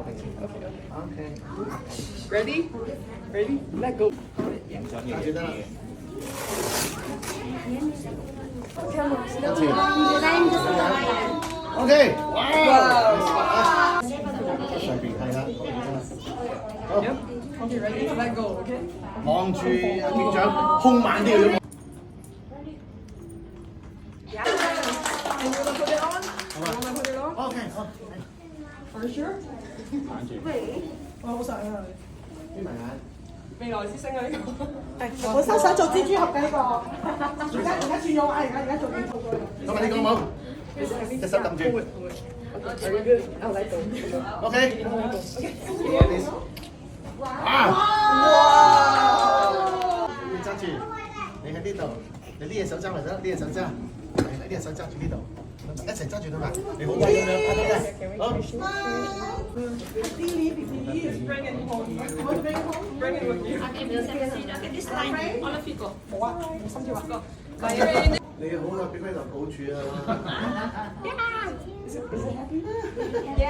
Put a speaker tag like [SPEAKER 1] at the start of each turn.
[SPEAKER 1] Okay.
[SPEAKER 2] Ready? Ready? Let go.
[SPEAKER 1] OK，哇！
[SPEAKER 2] 哇！
[SPEAKER 1] 上邊係啦，好，
[SPEAKER 2] Yep. Okay, ready? Let go. Okay.
[SPEAKER 1] 望住阿警長，兇猛啲嘅。
[SPEAKER 2] And you wanna put it on? You wanna put it on?
[SPEAKER 1] OK，好，
[SPEAKER 2] For sure.
[SPEAKER 1] 眼住，
[SPEAKER 2] 我好想啊！
[SPEAKER 1] 眯埋眼。
[SPEAKER 2] 未來之星啊呢個。
[SPEAKER 3] 本身想做蜘蛛俠嘅呢個，而家轉咗位，而家做電兔咗。
[SPEAKER 1] 咁啊，你講冇？隻手撳住。
[SPEAKER 2] Very good. I like them.
[SPEAKER 1] OK。哇！你揸住，你喺呢度，你呢隻手揸咪得，呢隻手揸，係呢隻手揸住呢度，一齊揸住到埋，你好威咁樣，得唔得？好。
[SPEAKER 2] Bring it home. Bring it with you.
[SPEAKER 4] This line on a figure.
[SPEAKER 3] 冇啊，冇心跳啊。
[SPEAKER 1] 你好啊，俾佢留好處啊！